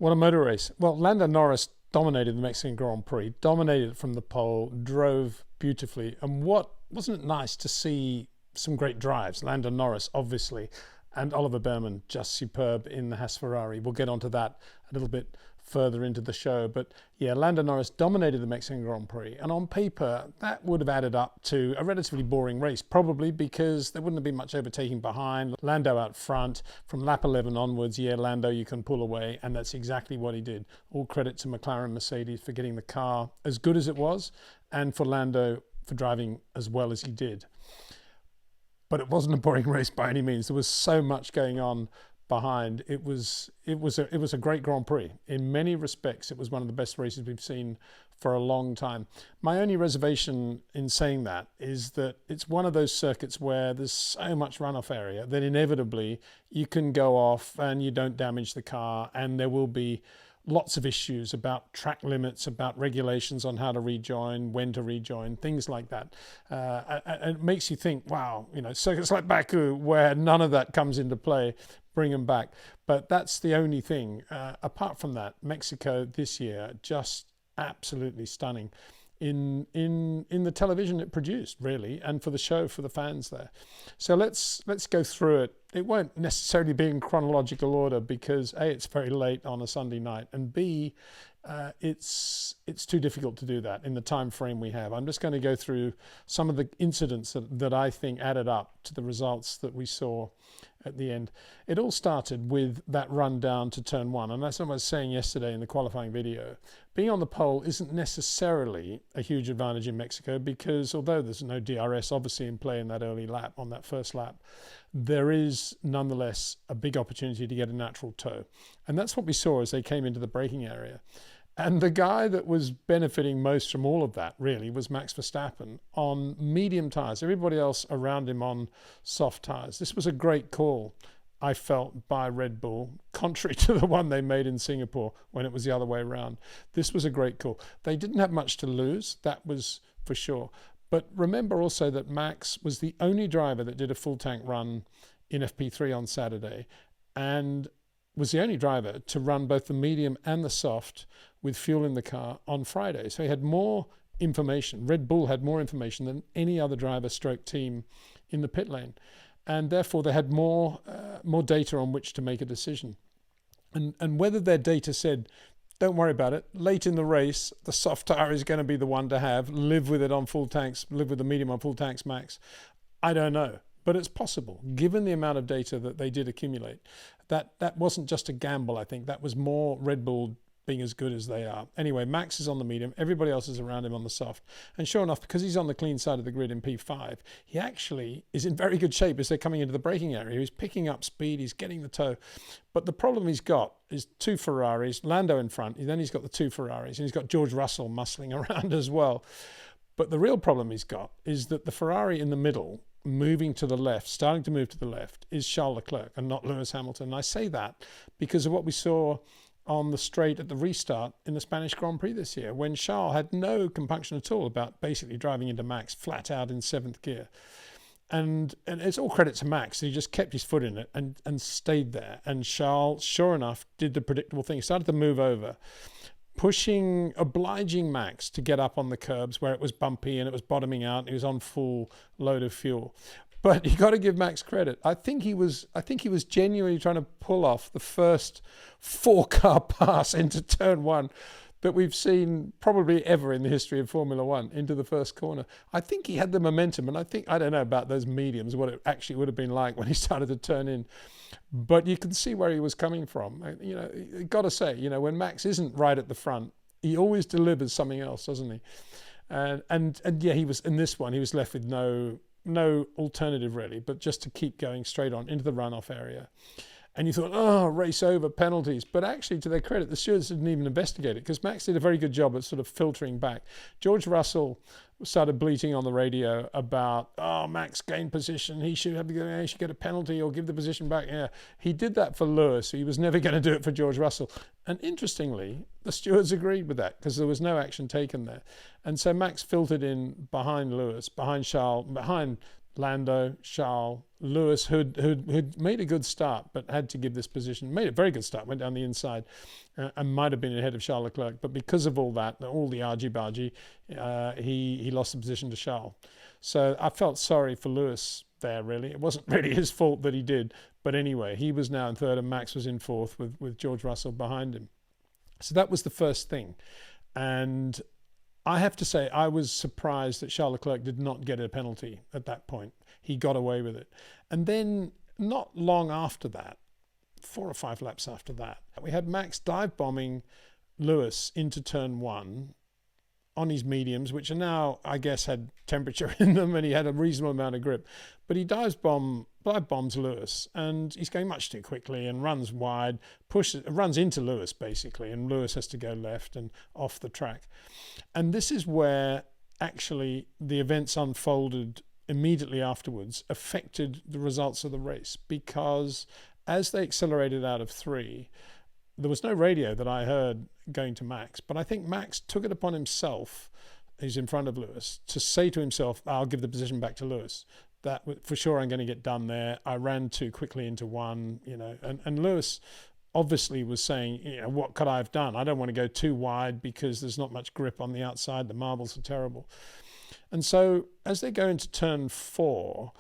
What a motor race. Well, Lando Norris dominated the Mexican Grand Prix, dominated it from the pole, drove beautifully. And wasn't it nice to see some great drives? Lando Norris, obviously, and Oliver Bearman, just superb in the Haas Ferrari. We'll get onto that a little bit further into the show. But yeah, Lando Norris dominated the Mexican Grand Prix. And on paper, that would have added up to a relatively boring race, probably because there wouldn't have been much overtaking behind. Lando out front. From lap 11 onwards, yeah, Lando, you can pull away. And that's exactly what he did. All credit to McLaren-Mercedes for getting the car as good as it was, and for Lando for driving as well as he did. But it wasn't a boring race by any means. There was so much going on behind. It was a great Grand Prix. In many respects, it was one of the best races we've seen for a long time. My only reservation in saying that is that it's one of those circuits where there's so much runoff area that inevitably you can go off and you don't damage the car, and there will be lots of issues about track limits, about regulations on how to rejoin, when to rejoin, things like that. And it makes you think, wow, circuits like Baku, where none of that comes into play, bring them back. But that's the only thing. Apart from that, Mexico this year, just absolutely stunning in the television it produced, really, and for the show, for the fans there. So let's go through it. It won't necessarily be in chronological order because A, it's very late on a Sunday night, and B, it's too difficult to do that in the time frame we have. I'm just going to go through some of the incidents that I think added up to the results that we saw at the end. It all started with that run down to turn one, and that's what I was saying yesterday in the qualifying video. Being on the pole isn't necessarily a huge advantage in Mexico because although there's no DRS obviously in play in that early lap, on that first lap, there is nonetheless a big opportunity to get a natural toe. And that's what we saw as they came into the braking area. And the guy that was benefiting most from all of that, really, was Max Verstappen on medium tyres. Everybody else around him on soft tyres. This was a great call, I felt, by Red Bull, contrary to the one they made in Singapore when it was the other way around. This was a great call. They didn't have much to lose, that was for sure. But remember also that Max was the only driver that did a full tank run in FP3 on Saturday, and was the only driver to run both the medium and the soft with fuel in the car on Friday. So he had more information. Red Bull had more information than any other driver stroke team in the pit lane. And therefore they had more data on which to make a decision. And whether their data said, don't worry about it, late in the race, the soft tire is going to be the one to have, live with it on full tanks, live with the medium on full tanks, Max, I don't know. But it's possible, given the amount of data that they did accumulate. That wasn't just a gamble, I think. That was more Red Bull being as good as they are. Anyway, Max is on the medium. Everybody else is around him on the soft. And sure enough, because he's on the clean side of the grid in P5, he actually is in very good shape as they're coming into the braking area. He's picking up speed. He's getting the toe. But the problem he's got is two Ferraris, Lando in front. Then he's got the two Ferraris. And he's got George Russell muscling around as well. But the real problem he's got is that the Ferrari in the middle, moving to the left, starting to move to the left, is Charles Leclerc and not Lewis Hamilton. And I say that because of what we saw on the straight at the restart in the Spanish Grand Prix this year, when Charles had no compunction at all about basically driving into Max flat out in seventh gear. And it's all credit to Max. He just kept his foot in it and stayed there. And Charles, sure enough, did the predictable thing. He started to move over, obliging Max to get up on the curbs where it was bumpy and it was bottoming out and he was on full load of fuel. But you got to give Max credit. I think he was genuinely trying to pull off the first 4-car pass into turn one that we've seen probably ever in the history of Formula One into the first corner. I think he had the momentum, and I don't know about those mediums, what it actually would have been like when he started to turn in. But you can see where he was coming from. Got to say, when Max isn't right at the front, he always delivers something else, doesn't he? And yeah, he was in this one. He was left with no alternative really, but just to keep going straight on into the runoff area. And you thought, oh, race over, penalties. But actually, to their credit, the stewards didn't even investigate it because Max did a very good job at sort of filtering back. George Russell started bleating on the radio about, oh, Max gained position. He should get a penalty or give the position back. Yeah, he did that for Lewis. He was never going to do it for George Russell. And interestingly, the stewards agreed with that because there was no action taken there. And so Max filtered in behind Lewis, behind Charles, behind Lando, Charles, Lewis, who'd made a good start but had to give this position, made a very good start, went down the inside and might have been ahead of Charles Leclerc, but because of all that, all the argy-bargy, he lost the position to Charles. So I felt sorry for Lewis there, really. It wasn't really his fault that he did, but anyway, he was now in third and Max was in fourth with George Russell behind him. So that was the first thing. And I have to say, I was surprised that Charles Leclerc did not get a penalty at that point. He got away with it. And then not long after that, 4 or 5 laps after that, we had Max dive bombing Lewis into turn 1 on his mediums, which are now, I guess, had temperature in them and he had a reasonable amount of grip. But he dive bombs Lewis and he's going much too quickly and runs wide, runs into Lewis basically, and Lewis has to go left and off the track. And this is where actually the events unfolded immediately afterwards, affected the results of the race, because as they accelerated out of 3, there was no radio that I heard going to Max, but I think Max took it upon himself, he's in front of Lewis, to say to himself, I'll give the position back to Lewis. That for sure I'm going to get done there. I ran too quickly into 1, and Lewis obviously was saying, what could I have done? I don't want to go too wide because there's not much grip on the outside. The marbles are terrible. And so as they go into turn 4,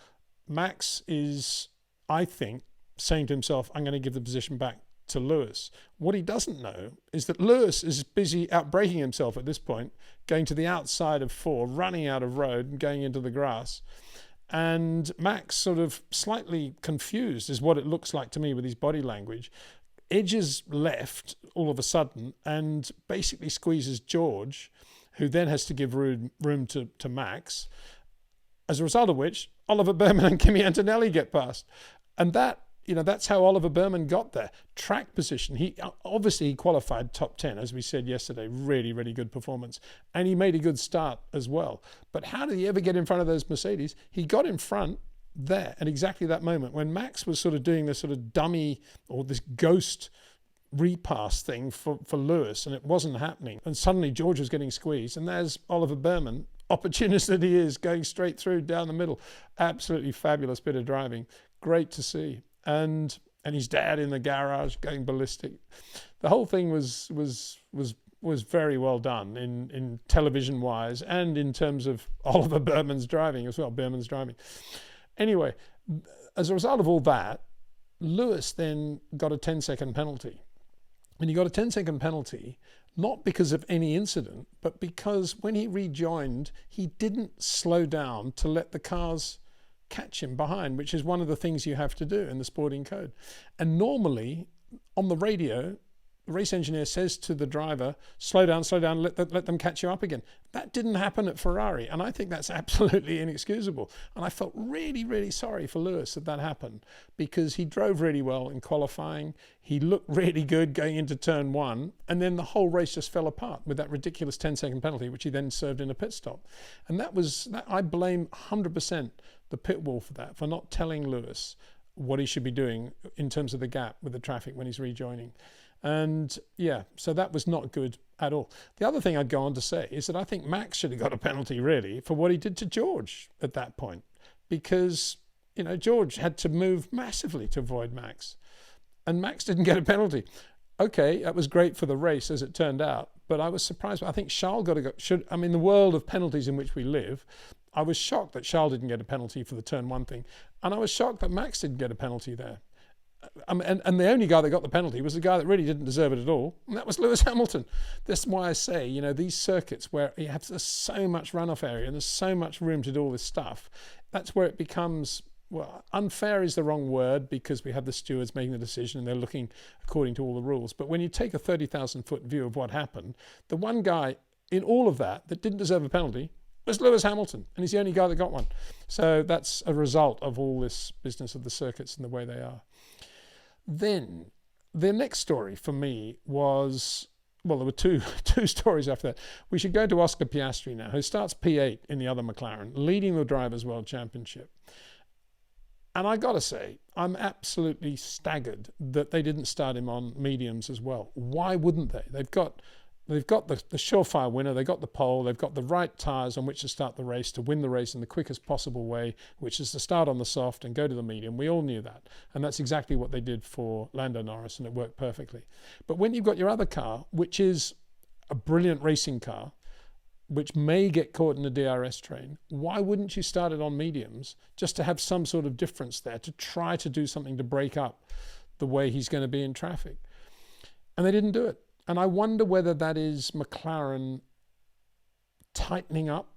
Max is, I think, saying to himself, I'm going to give the position back to Lewis. What he doesn't know is that Lewis is busy outbraking himself at this point, going to the outside of 4, running out of road and going into the grass. And Max, sort of slightly confused, is what it looks like to me with his body language, edges left all of a sudden and basically squeezes George, who then has to give room to Max, as a result of which Oliver Bearman and Kimi Antonelli get past. And that's how Oliver Bearman got there. Track position. He qualified top 10, as we said yesterday. Really, really good performance. And he made a good start as well. But how did he ever get in front of those Mercedes? He got in front there at exactly that moment when Max was sort of doing this sort of dummy or this ghost repass thing for Lewis, and it wasn't happening. And suddenly George was getting squeezed. And there's Oliver Bearman, opportunist that he is, going straight through down the middle. Absolutely fabulous bit of driving. Great to see. And his dad in the garage going ballistic. The whole thing was very well done in television wise and in terms of Oliver Bearman's driving as well. Bearman's driving. Anyway, as a result of all that, Lewis then got a 10-second penalty. And he got a 10-second penalty not because of any incident, but because when he rejoined, he didn't slow down to let the cars catch him behind, which is one of the things you have to do in the sporting code. And normally on the radio, the race engineer says to the driver, slow down, let them catch you up again. That didn't happen at Ferrari, and I think that's absolutely inexcusable. And I felt really, really sorry for Lewis that happened, because he drove really well in qualifying. He looked really good going into turn 1, and then the whole race just fell apart with that ridiculous 10-second penalty, which he then served in a pit stop. And that I blame 100% the pit wall for that, for not telling Lewis what he should be doing in terms of the gap with the traffic when he's rejoining. And yeah, so that was not good at all. The other thing I'd go on to say is that I think Max should have got a penalty really for what he did to George at that point, because George had to move massively to avoid Max, and Max didn't get a penalty. Okay, that was great for the race as it turned out, but I was surprised. I think Charles in the world of penalties in which we live, I was shocked that Charles didn't get a penalty for the turn 1 thing, and I was shocked that Max didn't get a penalty there. And the only guy that got the penalty was the guy that really didn't deserve it at all, and that was Lewis Hamilton. That's why I say, these circuits where you have so much runoff area and there's so much room to do all this stuff, that's where it becomes, well, unfair is the wrong word, because we have the stewards making the decision and they're looking according to all the rules. But when you take a 30,000-foot view of what happened, the one guy in all of that didn't deserve a penalty was Lewis Hamilton, and he's the only guy that got one. So that's a result of all this business of the circuits and the way they are. Then the next story for me was, well, there were two stories after that. We should go to Oscar Piastri now, who starts P8 in the other McLaren, leading the Drivers' World Championship. And I got to say, I'm absolutely staggered that they didn't start him on mediums as well. Why wouldn't they? They've got they've got the surefire winner, they've got the pole, they've got the right tyres on which to start the race, to win the race in the quickest possible way, which is to start on the soft and go to the medium. We all knew that. And that's exactly what they did for Lando Norris, and it worked perfectly. But when you've got your other car, which is a brilliant racing car, which may get caught in the DRS train, why wouldn't you start it on mediums just to have some sort of difference there, to try to do something to break up the way he's going to be in traffic? And they didn't do it. And I wonder whether that is McLaren tightening up.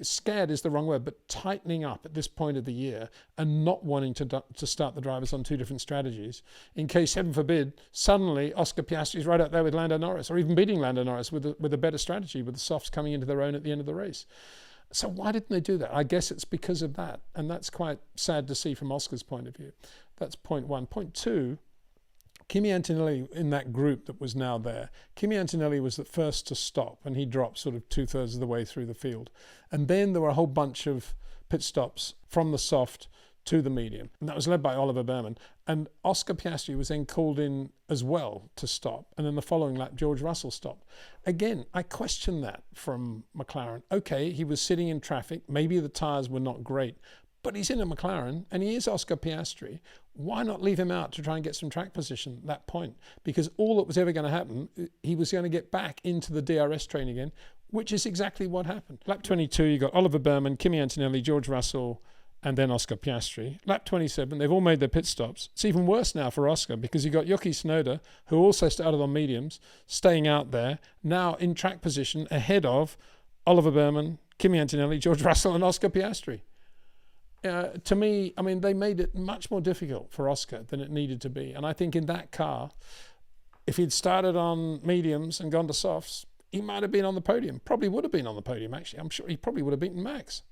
Scared is the wrong word, but tightening up at this point of the year and not wanting to start the drivers on two different strategies in case, heaven forbid, suddenly Oscar Piastri is right out there with Lando Norris, or even beating Lando Norris with a better strategy, with the softs coming into their own at the end of the race. So why didn't they do that? I guess it's because of that. And that's quite sad to see from Oscar's point of view. That's point one. Point two, Kimi Antonelli in that group that was now there, Kimi Antonelli was the first to stop, and he dropped sort of 2/3 of the way through the field. And then there were a whole bunch of pit stops from the soft to the medium, and that was led by Oliver Bearman. And Oscar Piastri was then called in as well to stop, and then the following lap George Russell stopped. Again, I question that from McLaren. Okay, he was sitting in traffic, maybe the tyres were not great, but he's in a McLaren and he is Oscar Piastri. Why not leave him out to try and get some track position at that point? Because all that was ever going to happen, he was going to get back into the DRS train again, which is exactly what happened. Lap 22, you got Oliver Bearman, Kimi Antonelli, George Russell, and then Oscar Piastri. Lap 27, they've all made their pit stops. It's even worse now for Oscar because you got Yuki Tsunoda, who also started on mediums, staying out there, now in track position ahead of Oliver Bearman, Kimi Antonelli, George Russell, and Oscar Piastri. To me, I mean, they made it much more difficult for Oscar than it needed to be. And I think in that car, if he'd started on mediums and gone to softs, he might have been on the podium. Probably would have been on the podium, actually. I'm sure he probably would have beaten Max.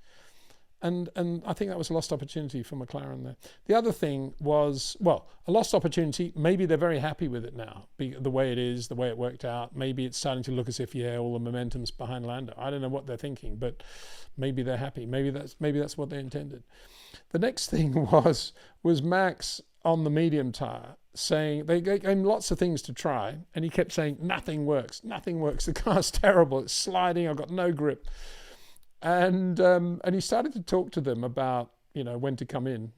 And I think that was a lost opportunity for McLaren there. The other thing was, well, a lost opportunity. Maybe they're very happy with it now, the way it is, the way it worked out. Maybe it's starting to look as if, yeah, all the momentum's behind Lando. I don't know what they're thinking, but maybe they're happy. Maybe that's what they intended. The next thing was Max on the medium tyre saying, they gave him lots of things to try, and he kept saying, nothing works, the car's terrible, it's sliding, I've got no grip. And he started to talk to them about, when to come in.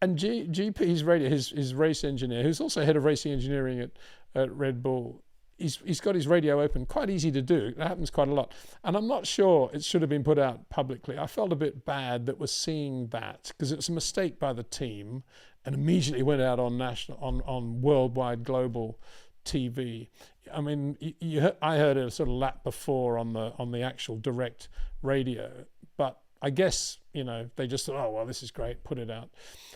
And GP's radio, his race engineer, who's also head of racing engineering at Red Bull, he's got his radio open, quite easy to do. That happens quite a lot. And I'm not sure it should have been put out publicly. I felt a bit bad that we're seeing that, because it was a mistake by the team and immediately went out on worldwide global TV. I mean, I heard it a sort of lap before on the actual direct radio, but I guess, they just thought, oh, well, this is great, put it out.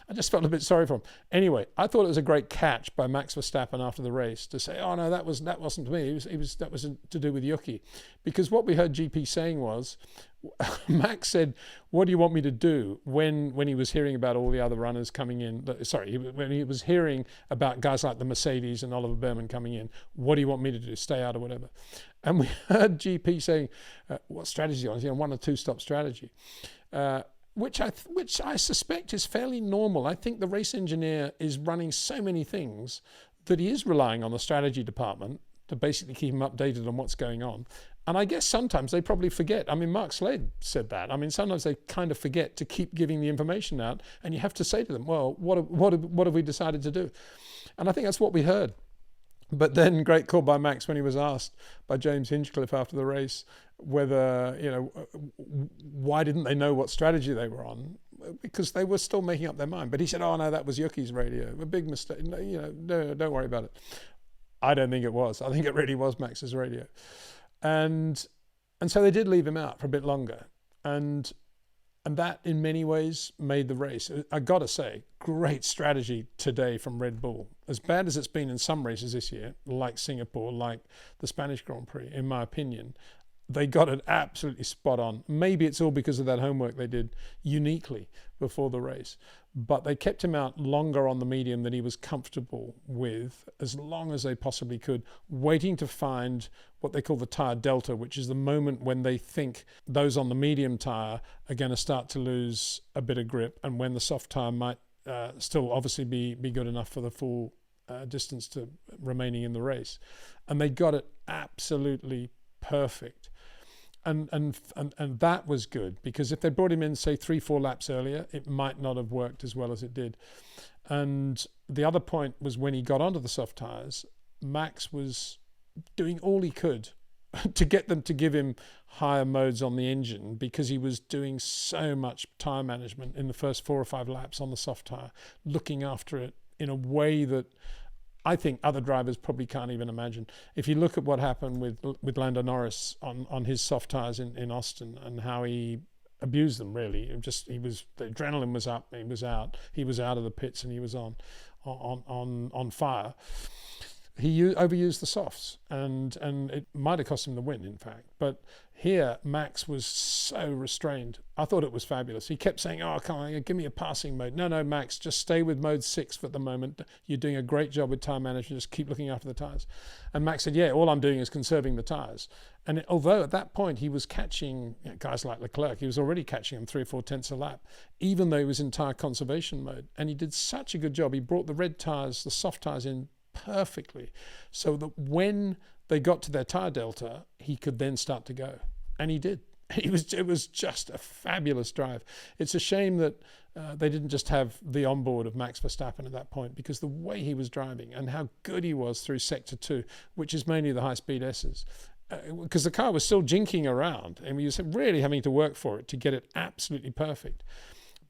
I just felt a bit sorry for him. Anyway, I thought it was a great catch by Max Verstappen after the race to say, oh, no, that wasn't to me. That was to do with Yuki. Because what we heard GP saying was, Max said, what do you want me to do when he was hearing about all the other runners coming in? Sorry, when he was hearing about guys like the Mercedes and Oliver Bearman coming in, what do you want me to do? Stay out or whatever? And we heard GP saying, what strategy on? 1 or 2 stop strategy. Which I suspect is fairly normal. I think the race engineer is running so many things that he is relying on the strategy department to basically keep him updated on what's going on. And I guess sometimes they probably forget. I mean, Mark Slade said that. I mean, sometimes they kind of forget to keep giving the information out, and you have to say to them, well, what have we decided to do? And I think that's what we heard. But then, great call by Max when he was asked by James Hinchcliffe after the race whether, why didn't they know what strategy they were on? Because they were still making up their mind. But he said, oh, no, that was Yuki's radio. A big mistake. No, don't worry about it. I don't think it was. I think it really was Max's radio. And so they did leave him out for a bit longer. And that, in many ways, made the race. I got to say, great strategy today from Red Bull. As bad as it's been in some races this year, like Singapore, like the Spanish Grand Prix, in my opinion, they got it absolutely spot on. Maybe it's all because of that homework they did uniquely before the race. But they kept him out longer on the medium than he was comfortable with, as long as they possibly could, waiting to find what they call the tyre delta, which is the moment when they think those on the medium tyre are going to start to lose a bit of grip, and when the soft tyre might still obviously be good enough for the full distance to remaining in the race. And they got it absolutely perfect. And that was good, because if they brought him in, say, 3-4 laps earlier, it might not have worked as well as it did. And the other point was, when he got onto the soft tyres, Max was doing all he could to get them to give him higher modes on the engine, because he was doing so much tyre management in the first 4 or 5 laps on the soft tyre, looking after it in a way that I think other drivers probably can't even imagine. If you look at what happened with Lando Norris on his soft tyres in Austin, and how he abused them, really. The adrenaline was up, he was out of the pits, and he was on fire. He overused the softs, and it might have cost him the win, in fact. But here, Max was so restrained. I thought it was fabulous. He kept saying, "Oh, come on, give me a passing mode." No, Max, just stay with mode 6 for the moment. You're doing a great job with tyre management. Just keep looking after the tyres. And Max said, "Yeah, all I'm doing is conserving the tyres." And although at that point he was catching guys like Leclerc, he was already catching them 3 or 4 tenths a lap, even though he was in tyre conservation mode. And he did such a good job. He brought the red tyres, the soft tyres in perfectly, so that when they got to their tyre delta, he could then start to go. And he did. It was just a fabulous drive. It's a shame that they didn't just have the onboard of Max Verstappen at that point, because the way he was driving and how good he was through sector 2, which is mainly the high-speed S's, because the car was still jinking around, and we were really having to work for it to get it absolutely perfect.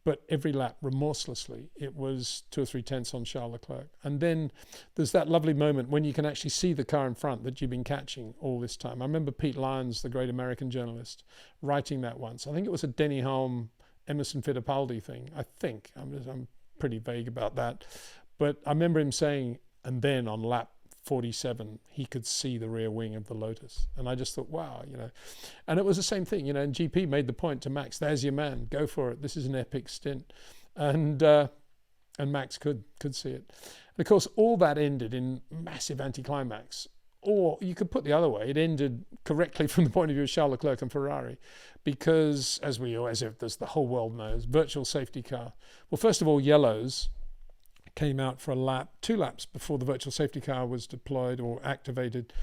But every lap, remorselessly, it was 2 or 3 tenths on Charles Leclerc. And then there's that lovely moment when you can actually see the car in front that you've been catching all this time. I remember Pete Lyons, the great American journalist, writing that once. I think it was a Denny Hulme, Emerson Fittipaldi thing, I think. I'm pretty vague about that. But I remember him saying, and then on lap 47, he could see the rear wing of the Lotus. And I just thought, wow, and it was the same thing, and GP made the point to Max, there's your man, go for it. This is an epic stint. And Max could see it. And of course, all that ended in massive anticlimax. Or you could put the other way, it ended correctly from the point of view of Charles Leclerc and Ferrari, because as the whole world knows, virtual safety car. Well, first of all, yellows came out for a lap, 2 laps before the virtual safety car was deployed or activated,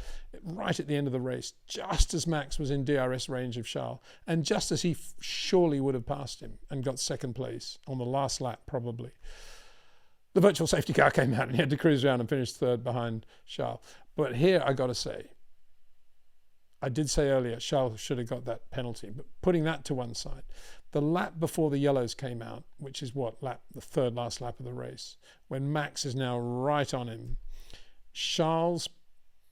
right at the end of the race, just as Max was in DRS range of Charles, and just as he surely would have passed him and got second place on the last lap, probably. The virtual safety car came out and he had to cruise around and finish third behind Charles. But here, I got to say, I did say earlier, Charles should have got that penalty, but putting that to one side, the lap before the yellows came out, which is the third last lap of the race, when Max is now right on him, Charles'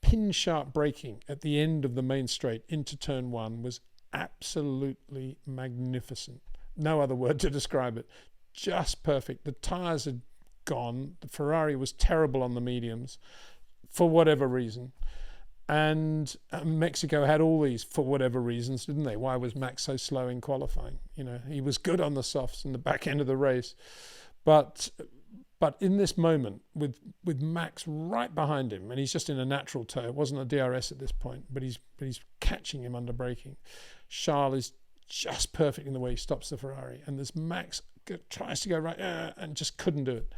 pin-sharp braking at the end of the main straight into turn 1 was absolutely magnificent. No other word to describe it. Just perfect. The tyres had gone. The Ferrari was terrible on the mediums for whatever reason. And Mexico had all these for whatever reasons, didn't they? Why was Max so slow in qualifying? He was good on the softs in the back end of the race. But in this moment, with Max right behind him, and he's just in a natural tow, it wasn't a DRS at this point, but he's catching him under braking. Charles is just perfect in the way he stops the Ferrari. And this Max tries to go right and just couldn't do it.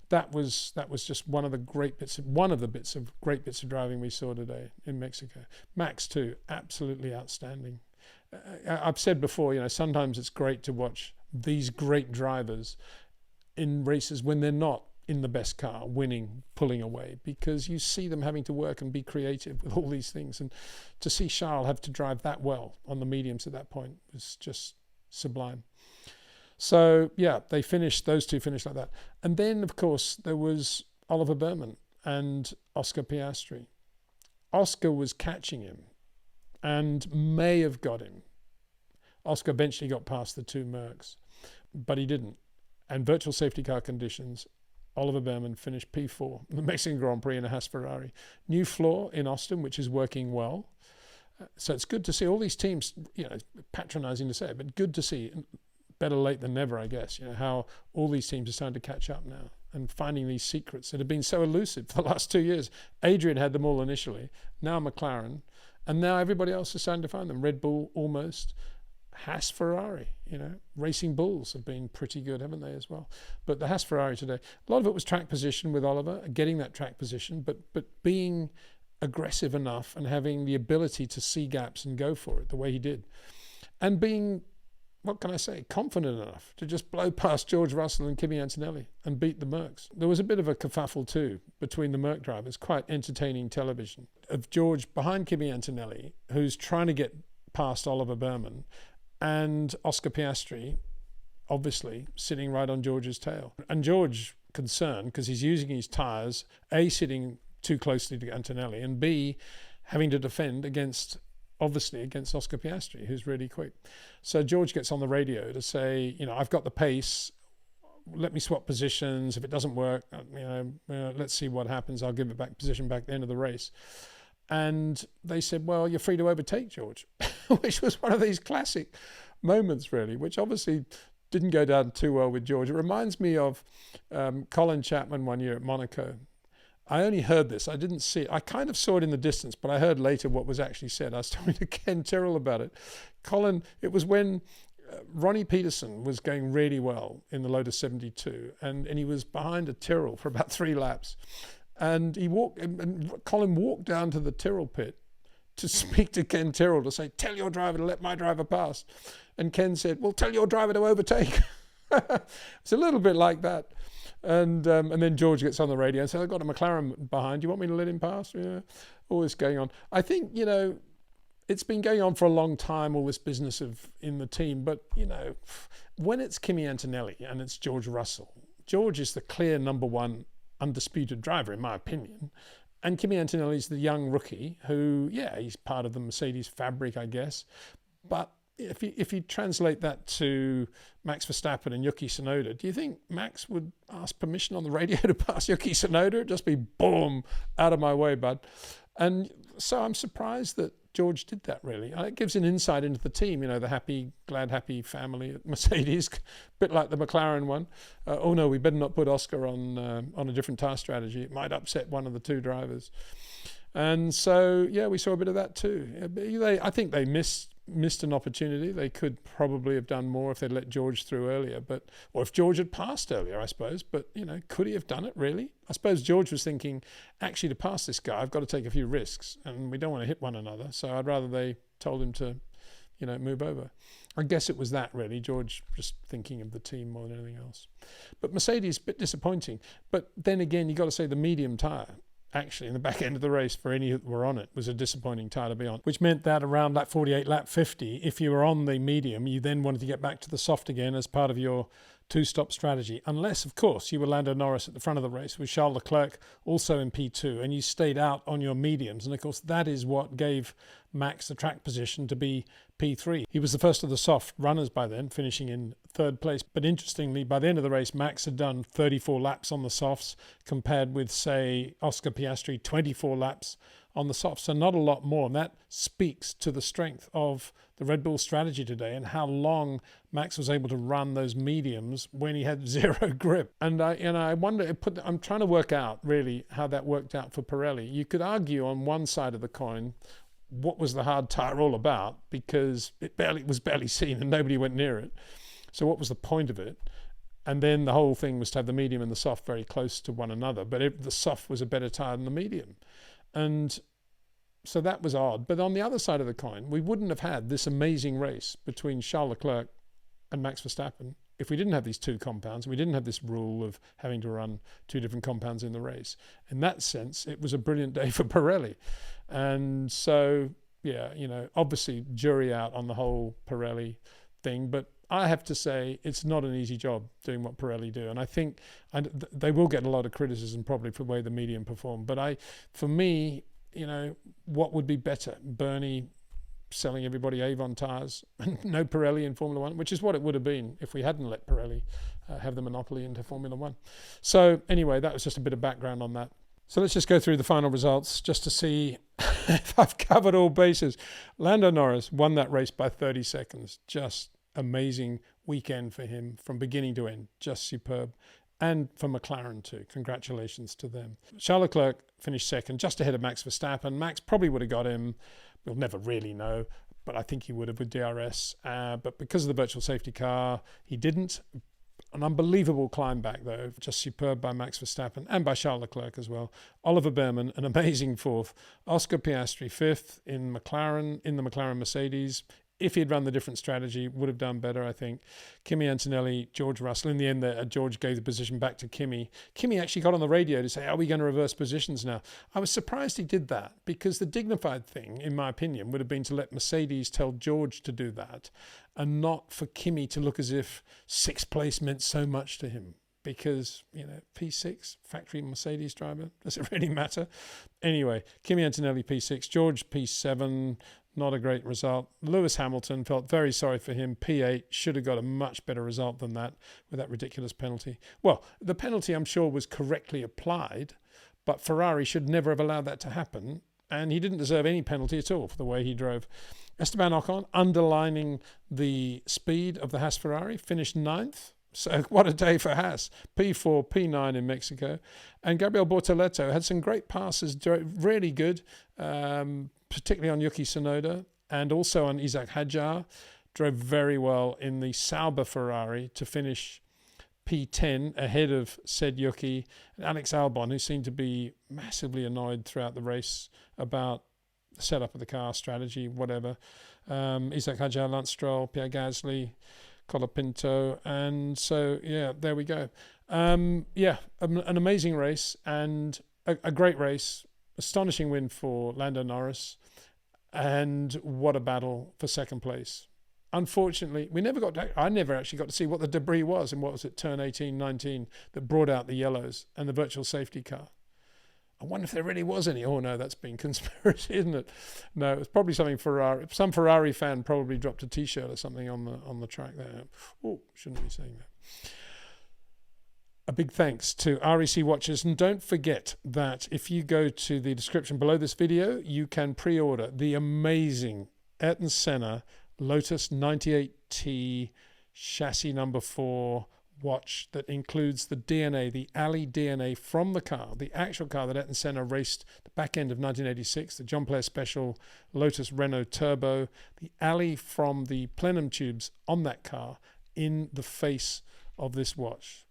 That was just one of the great bits of driving we saw today in Mexico. Max too, absolutely outstanding. I've said before, sometimes it's great to watch these great drivers in races when they're not in the best car, winning, pulling away, because you see them having to work and be creative with all these things. And to see Charles have to drive that well on the mediums at that point was just sublime. So, yeah, those two finished like that. And then, of course, there was Oliver Bearman and Oscar Piastri. Oscar was catching him and may have got him. Oscar eventually got past the 2 Mercs, but he didn't. And virtual safety car conditions, Oliver Bearman finished P4, the Mexican Grand Prix in a Haas Ferrari. New floor in Austin, which is working well. So it's good to see all these teams, patronizing to say it, but good to see. Better late than never, I guess, how all these teams are starting to catch up now and finding these secrets that have been so elusive for the last 2 years. Adrian had them all initially, now McLaren, and now everybody else is starting to find them. Red Bull almost, Haas Ferrari, Racing Bulls have been pretty good, haven't they, as well? But the Haas Ferrari today, a lot of it was track position with Oliver, getting that track position, but being aggressive enough and having the ability to see gaps and go for it the way he did. And being, what can I say, confident enough to just blow past George Russell and Kimi Antonelli and beat the Mercs. There was a bit of a kerfuffle too between the Merc drivers, quite entertaining television, of George behind Kimi Antonelli, who's trying to get past Oliver Bearman, and Oscar Piastri, obviously, sitting right on George's tail. And George, concerned, because he's using his tyres, A, sitting too closely to Antonelli, and B, having to defend against Oscar Piastri, who's really quick. So George gets on the radio to say, I've got the pace, let me swap positions. If it doesn't work, let's see what happens. I'll give it back position back at the end of the race. And they said, well, you're free to overtake, George, which was one of these classic moments, really, which obviously didn't go down too well with George. It reminds me of Colin Chapman one year at Monaco. I only heard this. I didn't see it. I kind of saw it in the distance, but I heard later what was actually said. I was talking to Ken Tyrrell about it. Colin, it was when Ronnie Peterson was going really well in the Lotus 72, and he was behind a Tyrrell for about 3 laps. And Colin walked down to the Tyrrell pit to speak to Ken Tyrrell to say, tell your driver to let my driver pass. And Ken said, well, tell your driver to overtake. It's a little bit like that. And then George gets on the radio and says, I've got a McLaren behind. Do you want me to let him pass? Yeah, all this going on. I think, it's been going on for a long time, all this business in the team. But, when it's Kimi Antonelli and it's George Russell, George is the clear number one undisputed driver, in my opinion. And Kimi Antonelli's the young rookie who, he's part of the Mercedes fabric, I guess. But if you translate that to Max Verstappen and Yuki Tsunoda, do you think Max would ask permission on the radio to pass Yuki Tsunoda? It'd just be boom, out of my way, bud. And so I'm surprised that George did that, really. It gives an insight into the team, the happy, glad, happy family at Mercedes, a bit like the McLaren one. Oh no, we better not put Oscar on a different tyre strategy. It might upset one of the 2 drivers. And so, we saw a bit of that too. I think they missed an opportunity. They could probably have done more if they'd let George through earlier, or if George had passed earlier, I suppose. But, could he have done it, really? I suppose George was thinking, actually, to pass this guy, I've got to take a few risks, and we don't want to hit one another. So I'd rather they told him to, move over. I guess it was that, really. George just thinking of the team more than anything else. But Mercedes, a bit disappointing. But then again, you've got to say the medium tyre, actually, in the back end of the race, for any who were on it, was a disappointing tyre to be on, which meant that around lap 48, lap 50, if you were on the medium, you then wanted to get back to the soft again as part of your 2-stop strategy, unless, of course, you were Lando Norris at the front of the race with Charles Leclerc also in P2, and you stayed out on your mediums. And, of course, that is what gave Max the track position to be P3. He was the first of the soft runners by then, finishing in 3rd place. But interestingly, by the end of the race, Max had done 34 laps on the softs compared with, say, Oscar Piastri, 24 laps on the softs. So not a lot more. And that speaks to the strength of the Red Bull strategy today and how long Max was able to run those mediums when he had 0 grip. And I wonder, I'm trying to work out really how that worked out for Pirelli. You could argue on one side of the coin, what was the hard tyre all about? Because it was barely seen and nobody went near it. So what was the point of it? And then the whole thing was to have the medium and the soft very close to one another. But the soft was a better tyre than the medium. And so that was odd. But on the other side of the coin, we wouldn't have had this amazing race between Charles Leclerc and Max Verstappen if we didn't have these 2 compounds. We didn't have this rule of having to run 2 different compounds in the race. In that sense, it was a brilliant day for Pirelli. And so, obviously jury out on the whole Pirelli thing. But I have to say, it's not an easy job doing what Pirelli do. And I think they will get a lot of criticism probably for the way the medium performed. But for me, what would be better? Bernie selling everybody Avon tyres and no Pirelli in Formula One, which is what it would have been if we hadn't let Pirelli have the monopoly into Formula One. So anyway, that was just a bit of background on that. So let's just go through the final results just to see if I've covered all bases. Lando Norris won that race by 30 seconds. Just amazing weekend for him from beginning to end. Just superb. And for McLaren too. Congratulations to them. Charles Leclerc finished second, just ahead of Max Verstappen. Max probably would have got him. We'll never really know. but I think he would have with DRS. But because of the virtual safety car, he didn't. An unbelievable climb back, though, just superb by Max Verstappen and by Charles Leclerc as well. Oliver Bearman, an amazing fourth. Oscar Piastri, fifth in the McLaren-Mercedes. If he had run the different strategy, would have done better, I think. Kimi Antonelli, George Russell. In the end, George gave the position back to Kimi. Kimi actually got on the radio to say, are we going to reverse positions now? I was surprised he did that, because the dignified thing, in my opinion, would have been to let Mercedes tell George to do that, and not for Kimi to look as if sixth place meant so much to him. Because, you know, P6, factory Mercedes driver, does it really matter? Anyway, Kimi Antonelli P6, George P7, not a great result. Lewis Hamilton, felt very sorry for him, P8, should have got a much better result than that with that ridiculous penalty. Well, the penalty, I'm sure, was correctly applied, but Ferrari should never have allowed that to happen, and he didn't deserve any penalty at all for the way he drove. Esteban Ocon, underlining the speed of the Haas Ferrari, finished 9th. So what a day for Haas. P4, P9 in Mexico. And Gabriel Bortoleto had some great passes, really good, particularly on Yuki Tsunoda and also on Isaac Hadjar. Drove very well in the Sauber Ferrari to finish P10 ahead of said Yuki. And Alex Albon, who seemed to be massively annoyed throughout the race about the setup of the car, strategy, whatever. Isaac Hadjar, Lance Stroll, Pierre Gasly, Colapinto, and so yeah, there we go. An amazing race and a great race, astonishing win for Lando Norris, and what a battle for second place. Unfortunately, I never actually got to see what the debris was in, what was it, turn 18, 19, that brought out the yellows and the virtual safety car. I wonder if there really was any. Oh no, that's been conspiracy, isn't it? No, it was probably something Ferrari. Some Ferrari fan probably dropped a T-shirt or something on the track there. Oh, shouldn't be saying that. A big thanks to REC Watches, and don't forget that if you go to the description below this video, you can pre-order the amazing Ayrton Senna Lotus 98T chassis number 4 watch that includes the DNA, the alley DNA from the car, the actual car that Ayrton Senna raced the back end of 1986, the John Player Special Lotus Renault Turbo, the alley from the plenum tubes on that car in the face of this watch.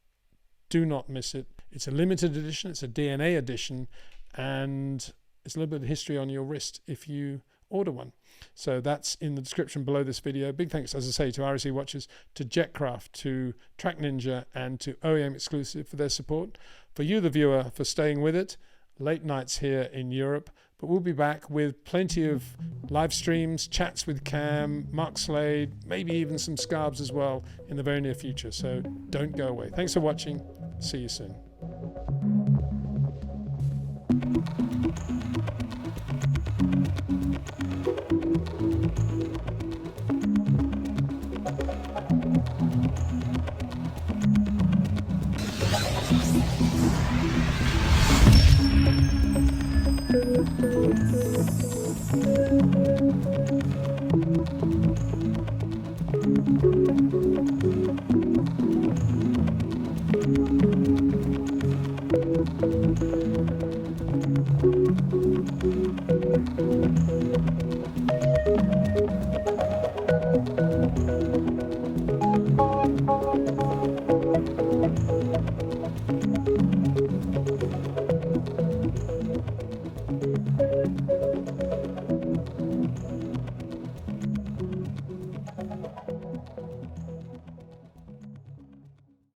Do not miss it. It's a limited edition, it's a DNA edition, and it's a little bit of history on your wrist if you order one. So that's in the description below this video. Big thanks, as I say, to REC Watches, to Jetcraft, to TrackNinja, and to OEM Exclusive for their support. For you, the viewer, for staying with it. Late nights here in Europe, but we'll be back with plenty of live streams, chats with Cam, Mark Slade, maybe even some scarbs as well in the very near future. So don't go away. Thanks for watching. See you soon.